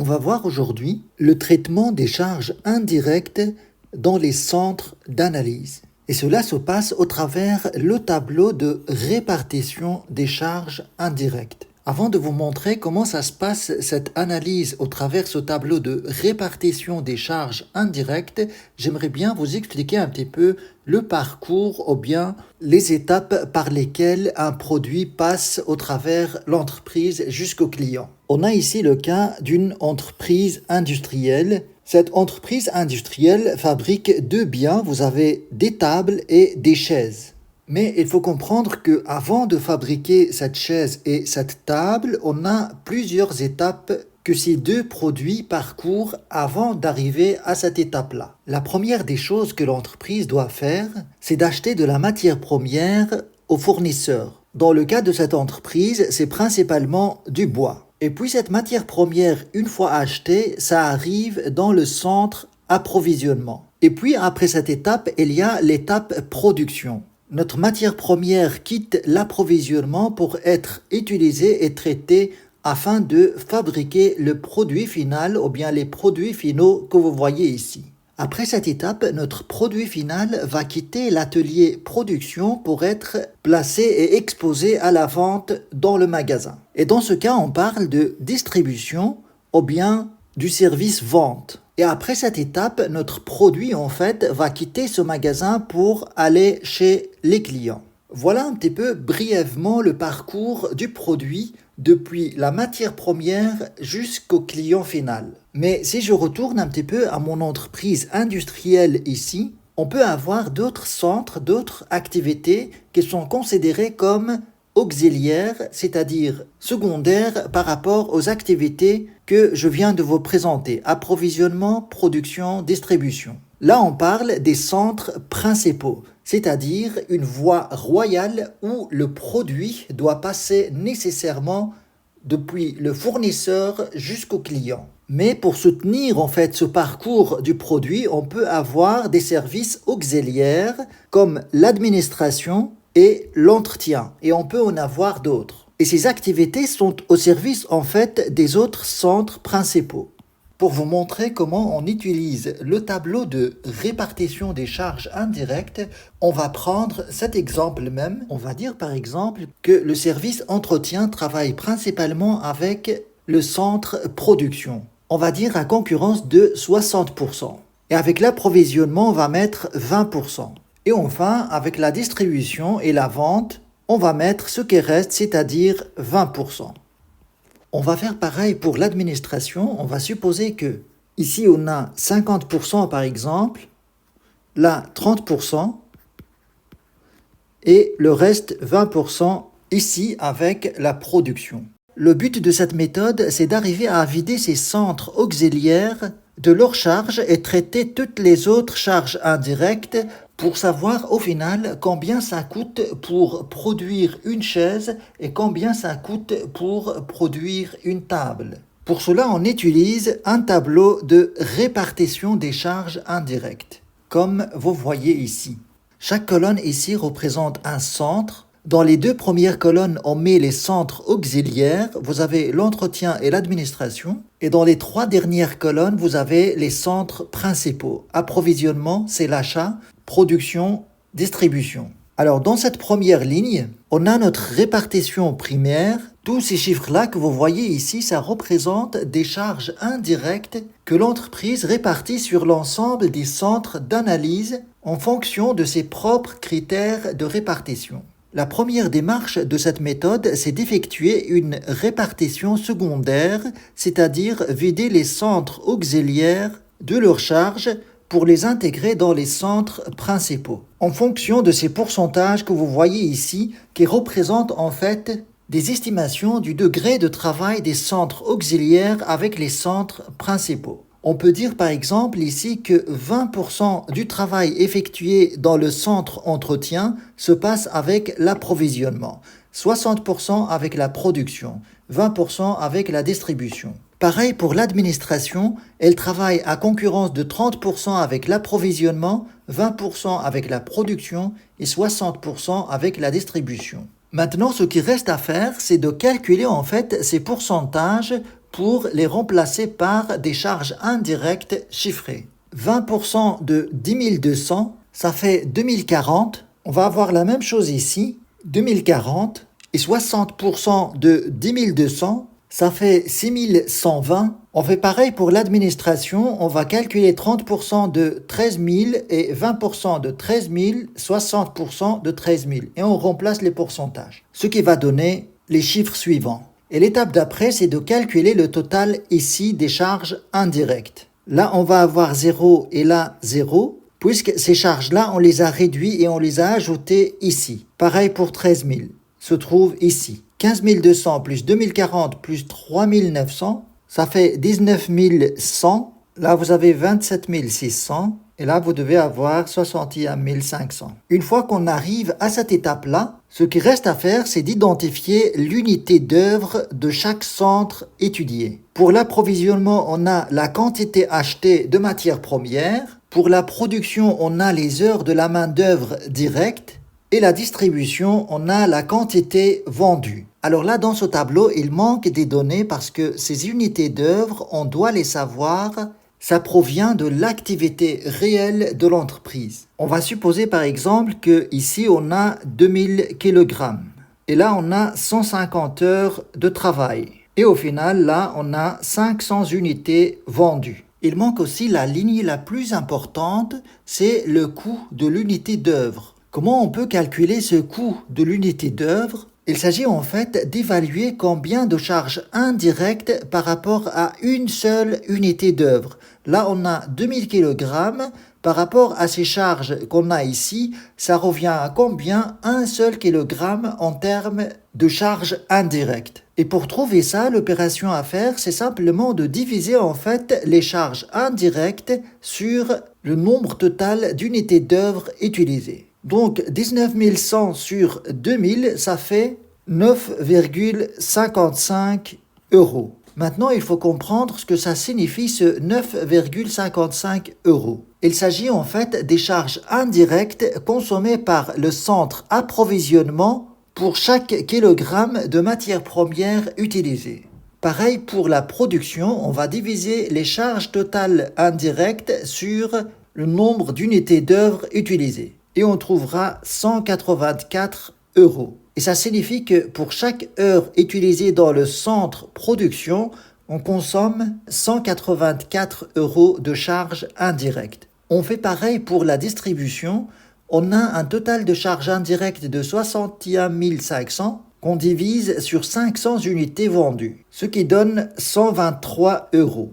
On va voir aujourd'hui le traitement des charges indirectes dans les centres d'analyse. Et cela se passe au travers le tableau de répartition des charges indirectes. Avant de vous montrer comment ça se passe cette analyse au travers ce tableau de répartition des charges indirectes, j'aimerais bien vous expliquer un petit peu le parcours ou bien les étapes par lesquelles un produit passe au travers l'entreprise jusqu'au client. On a ici le cas d'une entreprise industrielle. Cette entreprise industrielle fabrique deux biens, vous avez des tables et des chaises. Mais il faut comprendre qu'avant de fabriquer cette chaise et cette table, on a plusieurs étapes que ces deux produits parcourent avant d'arriver à cette étape-là. La première des choses que l'entreprise doit faire, c'est d'acheter de la matière première aux fournisseurs. Dans le cas de cette entreprise, c'est principalement du bois. Et puis cette matière première, une fois achetée, ça arrive dans le centre approvisionnement. Et puis après cette étape, il y a l'étape production. Notre matière première quitte l'approvisionnement pour être utilisée et traitée afin de fabriquer le produit final ou bien les produits finaux que vous voyez ici. Après cette étape, notre produit final va quitter l'atelier production pour être placé et exposé à la vente dans le magasin. Et dans ce cas, on parle de distribution ou bien du service vente. Et après cette étape, notre produit en fait va quitter ce magasin pour aller chez les clients. Voilà un petit peu brièvement le parcours du produit depuis la matière première jusqu'au client final. Mais si je retourne un petit peu à mon entreprise industrielle ici, on peut avoir d'autres centres, d'autres activités qui sont considérées comme auxiliaires, c'est-à-dire secondaires par rapport aux activités que je viens de vous présenter, approvisionnement, production, distribution. Là, on parle des centres principaux, c'est-à-dire une voie royale où le produit doit passer nécessairement depuis le fournisseur jusqu'au client. Mais pour soutenir en fait ce parcours du produit, on peut avoir des services auxiliaires comme l'administration et l'entretien. Et on peut en avoir d'autres. Et ces activités sont au service en fait des autres centres principaux. Pour vous montrer comment on utilise le tableau de répartition des charges indirectes, on va prendre cet exemple même. On va dire par exemple que le service entretien travaille principalement avec le centre production. On va dire à concurrence de 60%. Et avec l'approvisionnement, on va mettre 20%. Et enfin, avec la distribution et la vente, on va mettre ce qui reste, c'est-à-dire 20%. On va faire pareil pour l'administration. On va supposer que ici on a 50% par exemple, là 30% et le reste 20% ici avec la production. Le but de cette méthode, c'est d'arriver à vider ces centres auxiliaires de leurs charges et traiter toutes les autres charges indirectes pour savoir au final combien ça coûte pour produire une chaise et combien ça coûte pour produire une table. Pour cela, on utilise un tableau de répartition des charges indirectes, comme vous voyez ici. Chaque colonne ici représente un centre. Dans les deux premières colonnes, on met les centres auxiliaires, vous avez l'entretien et l'administration. Et dans les trois dernières colonnes, vous avez les centres principaux. Approvisionnement, c'est l'achat, production, distribution. Alors dans cette première ligne, on a notre répartition primaire. Tous ces chiffres-là que vous voyez ici, ça représente des charges indirectes que l'entreprise répartit sur l'ensemble des centres d'analyse en fonction de ses propres critères de répartition. La première démarche de cette méthode, c'est d'effectuer une répartition secondaire, c'est-à-dire vider les centres auxiliaires de leurs charges pour les intégrer dans les centres principaux. En fonction de ces pourcentages que vous voyez ici, qui représentent en fait des estimations du degré de travail des centres auxiliaires avec les centres principaux. On peut dire par exemple ici que 20% du travail effectué dans le centre entretien se passe avec l'approvisionnement, 60% avec la production, 20% avec la distribution. Pareil pour l'administration, elle travaille à concurrence de 30% avec l'approvisionnement, 20% avec la production et 60% avec la distribution. Maintenant, ce qui reste à faire, c'est de calculer en fait ces pourcentages pour les remplacer par des charges indirectes chiffrées. 20% de 10 200, ça fait 2040. On va avoir la même chose ici, 2040. Et 60% de 10 200, ça fait 6120. On fait pareil pour l'administration. On va calculer 30% de 13 000 et 20% de 13 000, 60% de 13 000. Et on remplace les pourcentages. Ce qui va donner les chiffres suivants. Et l'étape d'après, c'est de calculer le total ici des charges indirectes. Là, on va avoir 0 et là 0, puisque ces charges-là, on les a réduites et on les a ajoutées ici. Pareil pour 13 000, se trouve ici. 15 200 plus 2040 plus 3 900, ça fait 19 100. Là, vous avez 27 600. Et là, vous devez avoir 61 500. Une fois qu'on arrive à cette étape-là, ce qui reste à faire, c'est d'identifier l'unité d'œuvre de chaque centre étudié. Pour l'approvisionnement, on a la quantité achetée de matières premières. Pour la production, on a les heures de la main-d'œuvre directe. Et la distribution, on a la quantité vendue. Alors là, dans ce tableau, il manque des données parce que ces unités d'œuvre, on doit les savoir. Ça provient de l'activité réelle de l'entreprise. On va supposer par exemple qu'ici on a 2000 kg et là on a 150 heures de travail. Et au final là on a 500 unités vendues. Il manque aussi la ligne la plus importante, c'est le coût de l'unité d'œuvre. Comment on peut calculer ce coût de l'unité d'œuvre ? Il s'agit en fait d'évaluer combien de charges indirectes par rapport à une seule unité d'œuvre. Là, on a 2000 kg. Par rapport à ces charges qu'on a ici, ça revient à combien un seul kilogramme en termes de charges indirectes. Et pour trouver ça, l'opération à faire, c'est simplement de diviser en fait les charges indirectes sur le nombre total d'unités d'œuvre utilisées. Donc 19 100 sur 2000, ça fait 9,55 €. Maintenant, il faut comprendre ce que ça signifie ce 9,55 €. Il s'agit en fait des charges indirectes consommées par le centre approvisionnement pour chaque kilogramme de matière première utilisée. Pareil pour la production, on va diviser les charges totales indirectes sur le nombre d'unités d'œuvre utilisées. Et on trouvera 184 €. Et ça signifie que pour chaque heure utilisée dans le centre production, on consomme 184 € de charges indirectes. On fait pareil pour la distribution. On a un total de charges indirectes de 61 500 qu'on divise sur 500 unités vendues, ce qui donne 123 €.